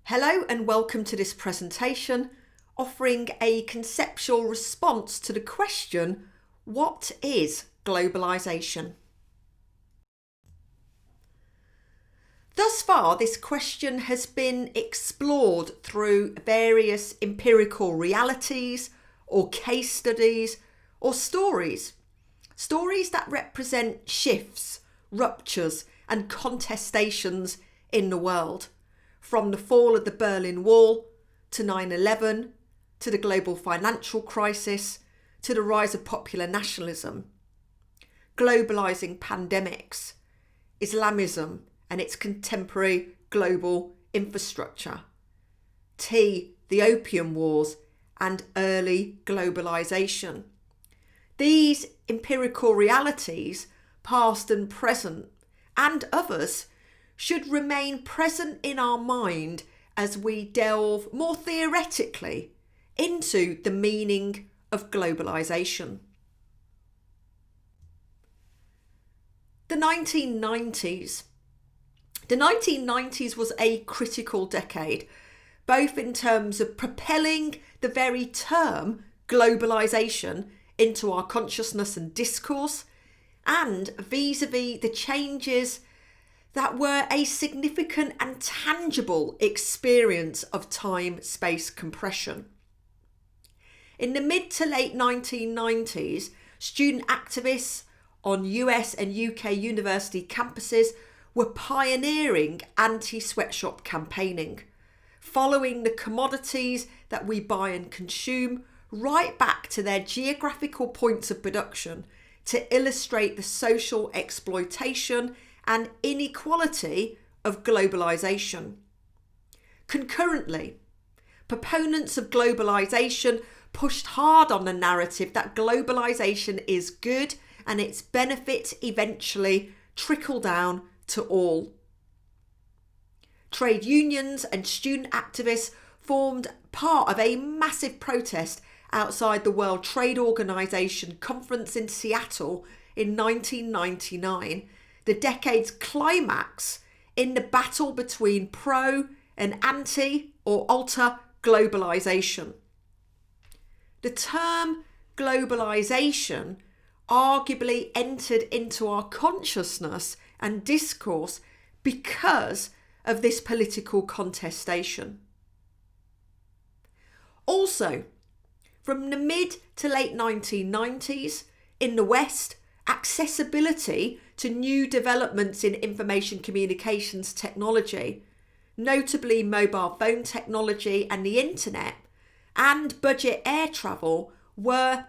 Hello and welcome to this presentation offering a conceptual response to the question, what is globalization? Thus far, this question has been explored through various empirical realities or case studies or stories that represent shifts, ruptures and contestations in the world. From the fall of the Berlin Wall to 9/11, to the global financial crisis, to the rise of popular nationalism, globalizing pandemics, Islamism and its contemporary global infrastructure, the Opium Wars and early globalization. These empirical realities, past and present, and others, should remain present in our mind as we delve more theoretically into the meaning of globalization. The 1990s. The 1990s was a critical decade, both in terms of propelling the very term globalization into our consciousness and discourse, and vis-a-vis the changes that were a significant and tangible experience of time-space compression. In the mid to late 1990s, student activists on US and UK university campuses were pioneering anti-sweatshop campaigning, following the commodities that we buy and consume right back to their geographical points of production to illustrate the social exploitation and inequality of globalization. Concurrently, proponents of globalization pushed hard on the narrative that globalization is good and its benefits eventually trickle down to all. Trade unions and student activists formed part of a massive protest outside the World Trade Organization conference in Seattle in 1999, the decade's climax in the battle between pro and anti or alter globalization. The term globalization arguably entered into our consciousness and discourse because of this political contestation. Also, from the mid to late 1990s, in the West, accessibility to new developments in information communications technology, notably mobile phone technology and the internet, and budget air travel were,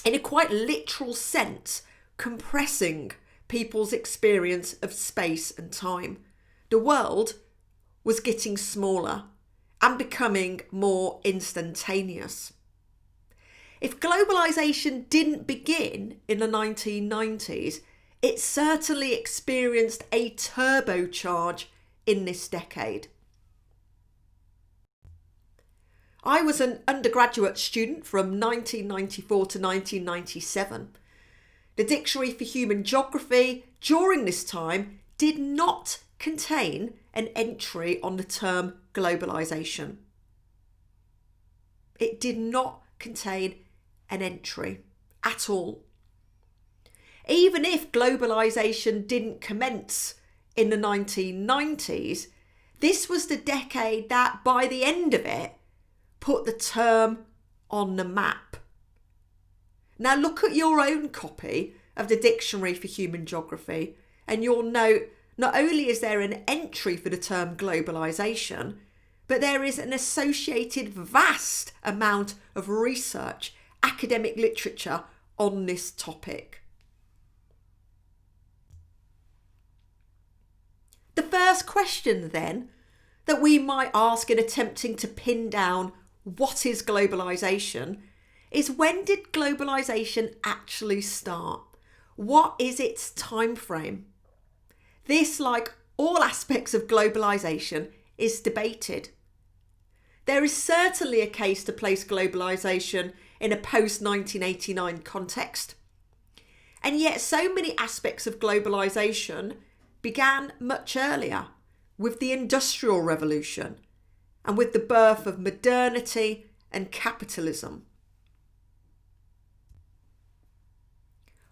in a quite literal sense, compressing people's experience of space and time. The world was getting smaller and becoming more instantaneous. If globalization didn't begin in the 1990s, it certainly experienced a turbocharge in this decade. I was an undergraduate student from 1994 to 1997. The Dictionary for Human Geography during this time did not contain an entry on the term globalization. It did not contain an entry at all. Even if globalization didn't commence in the 1990s, this was the decade that, by the end of it, put the term on the map. Now look at your own copy of the Dictionary for Human Geography and you'll note not only is there an entry for the term globalization, but there is an associated vast amount of research, academic literature on this topic. The first question then that we might ask in attempting to pin down what is globalization is, when did globalization actually start? What is its time frame? This, like all aspects of globalization, is debated. There is certainly a case to place globalization in a post-1989 context. And yet so many aspects of globalization began much earlier, with the Industrial Revolution, and with the birth of modernity and capitalism.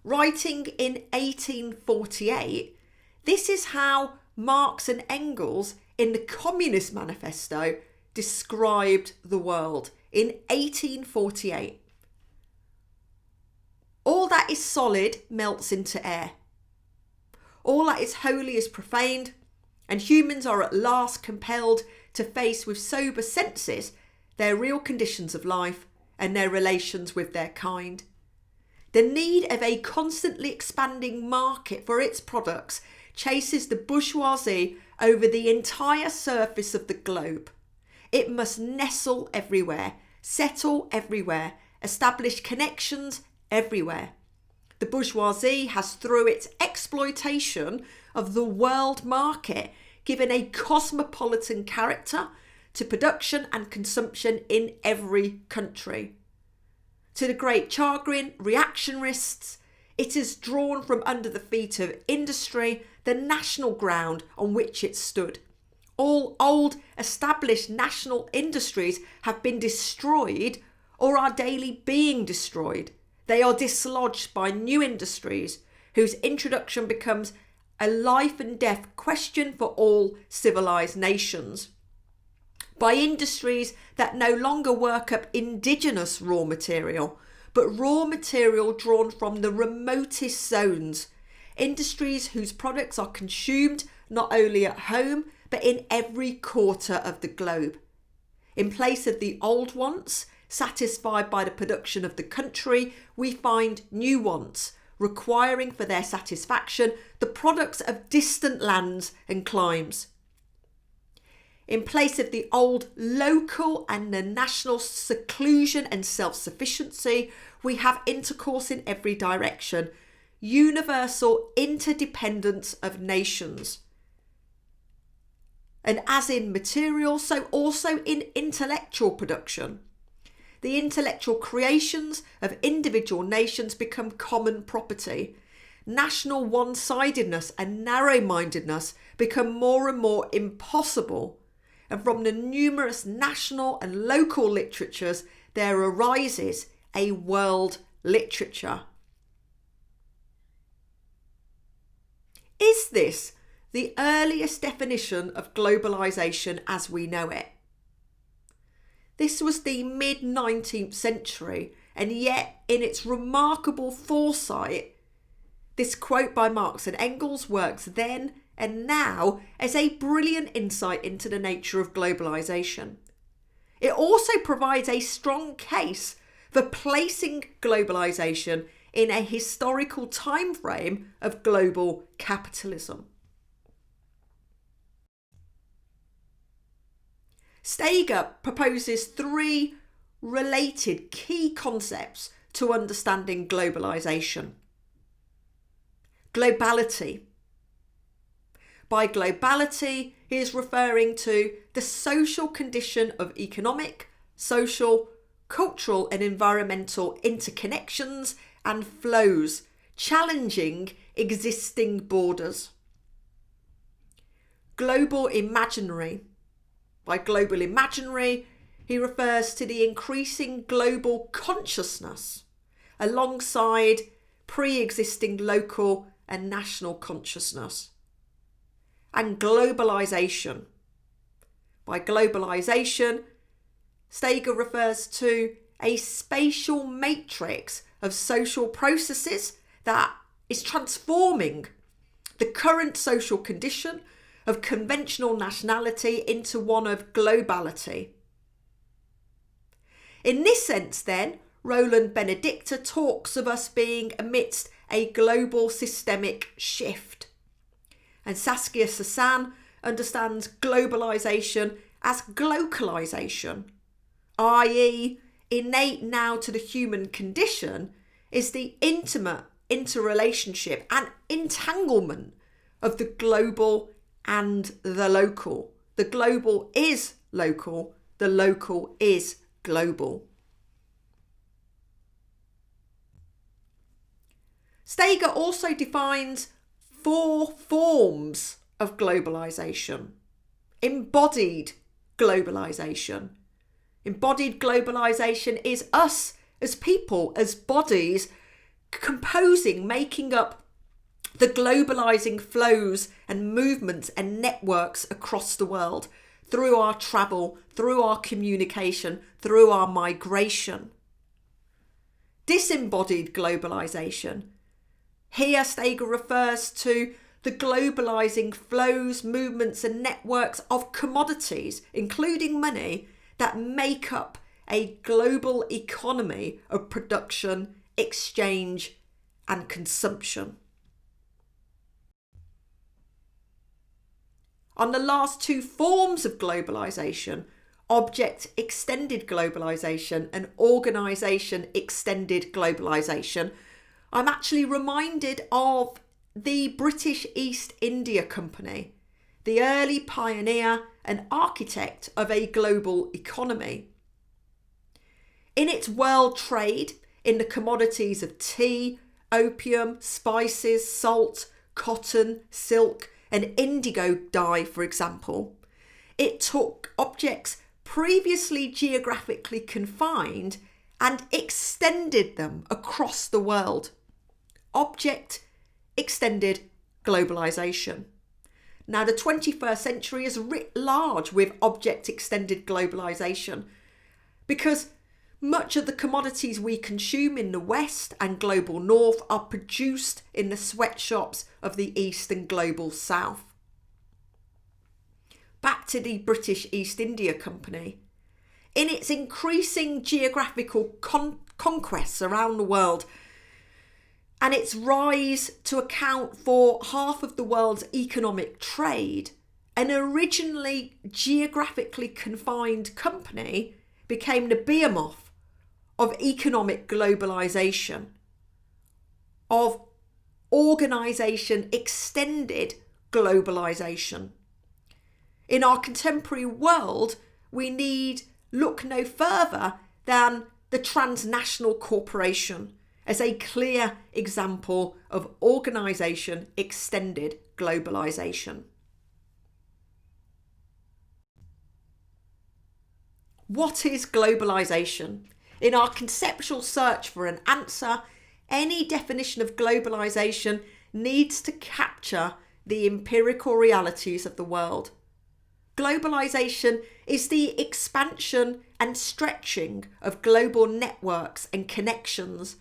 Writing in 1848, this is how Marx and Engels in the Communist Manifesto described the world in 1848. All that is solid melts into air. All that is holy is profaned, and humans are at last compelled to face with sober senses their real conditions of life and their relations with their kind. The need of a constantly expanding market for its products chases the bourgeoisie over the entire surface of the globe. It must nestle everywhere, settle everywhere, establish connections everywhere. The bourgeoisie has, through its exploitation of the world market, given a cosmopolitan character to production and consumption in every country. To the great chagrin, reactionists, it is drawn from under the feet of industry the national ground on which it stood. All old established national industries have been destroyed or are daily being destroyed. They are dislodged by new industries whose introduction becomes a life and death question for all civilized nations. By industries that no longer work up indigenous raw material, but raw material drawn from the remotest zones. Industries whose products are consumed not only at home, but in every quarter of the globe. In place of the old wants, satisfied by the production of the country, we find new wants, requiring for their satisfaction the products of distant lands and climes. In place of the old local and the national seclusion and self-sufficiency, we have intercourse in every direction, universal interdependence of nations. And as in material, so also in intellectual production. The intellectual creations of individual nations become common property. National one-sidedness and narrow-mindedness become more and more impossible. And from the numerous national and local literatures, there arises a world literature. Is this the earliest definition of globalization as we know it? This was the mid-19th century, and yet in its remarkable foresight, this quote by Marx and Engels works then and now as a brilliant insight into the nature of globalization. It also provides a strong case for placing globalization in a historical time frame of global capitalism. Steger proposes three related key concepts to understanding globalization. Globality. By globality, he is referring to the social condition of economic, social, cultural and environmental interconnections and flows, challenging existing borders. Global imaginary. By global imaginary, he refers to the increasing global consciousness alongside pre-existing local and national consciousness. And globalization. By globalization, Steger refers to a spatial matrix of social processes that is transforming the current social condition of conventional nationality into one of globality. In this sense, then, Roland Benedicta talks of us being amidst a global systemic shift. And Saskia Sasan understands globalization as glocalization, i.e., innate now to the human condition is the intimate interrelationship and entanglement of the global and the local. The global is local, the local is global. Steger also defines 4 forms of globalization: embodied globalization. Embodied globalization is us as people, as bodies, making up the globalizing flows and movements and networks across the world through our travel, through our communication, through our migration. Disembodied globalization. Here Steger refers to the globalizing flows, movements and networks of commodities, including money, that make up a global economy of production, exchange and consumption. On the last two forms of globalization, object extended globalization and organisation extended globalization, I'm actually reminded of the British East India Company, the early pioneer and architect of a global economy. In its world trade in the commodities of tea, opium, spices, salt, cotton, silk, and indigo dye, for example, it took objects previously geographically confined and extended them across the world. Object extended globalization. Now, the 21st century is writ large with object extended globalization because much of the commodities we consume in the West and global North are produced in the sweatshops of the East and global South. Back to the British East India Company. In its increasing geographical conquests around the world and its rise to account for half of the world's economic trade, an originally geographically confined company became the behemoth of economic globalization, of organisation extended globalization. In our contemporary world, we need look no further than the transnational corporation as a clear example of organisation extended globalization. What is globalization? In our conceptual search for an answer, any definition of globalization needs to capture the empirical realities of the world. Globalization is the expansion and stretching of global networks and connections.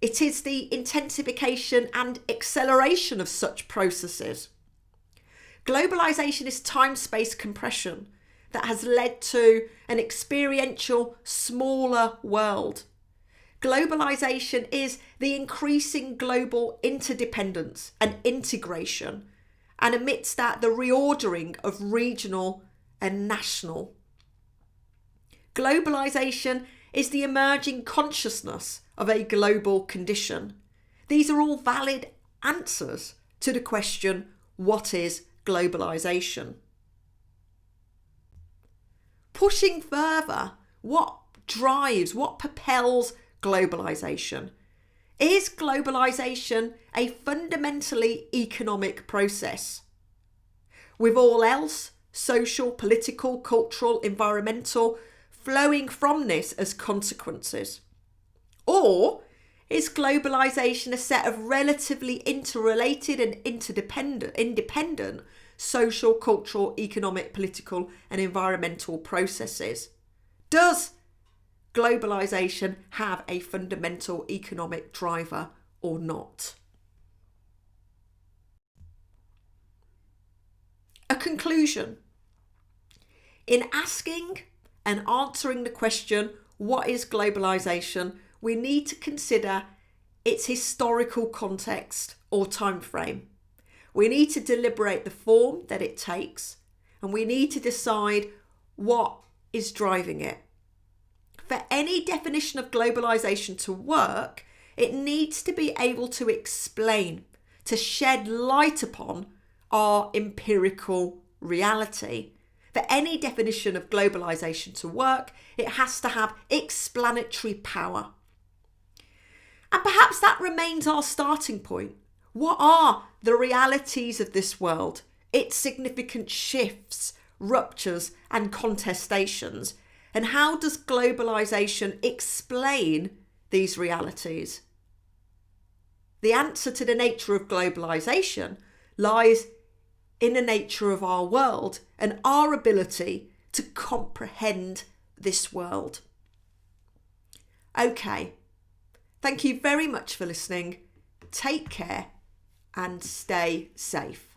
It is the intensification and acceleration of such processes. Globalization is time-space compression that has led to an experiential, smaller world. Globalization is the increasing global interdependence and integration, and amidst that, the reordering of regional and national. Globalization is the emerging consciousness of a global condition. These are all valid answers to the question, what is globalization? Pushing further, what propels globalization? Is globalization a fundamentally economic process? With all else, social, political, cultural, environmental, flowing from this as consequences? Or is globalization a set of relatively interrelated and independent social, cultural, economic, political and environmental processes? Does globalization have a fundamental economic driver or not? A conclusion. In asking and answering the question, what is globalization, we need to consider its historical context or time frame. We need to deliberate the form that it takes, and we need to decide what is driving it. For any definition of globalization to work, it needs to be able to explain, to shed light upon our empirical reality. For any definition of globalization to work, it has to have explanatory power. And perhaps that remains our starting point. What are the realities of this world, its significant shifts, ruptures and contestations? And how does globalization explain these realities? The answer to the nature of globalization lies in the nature of our world and our ability to comprehend this world. Okay, thank you very much for listening. Take care and stay safe.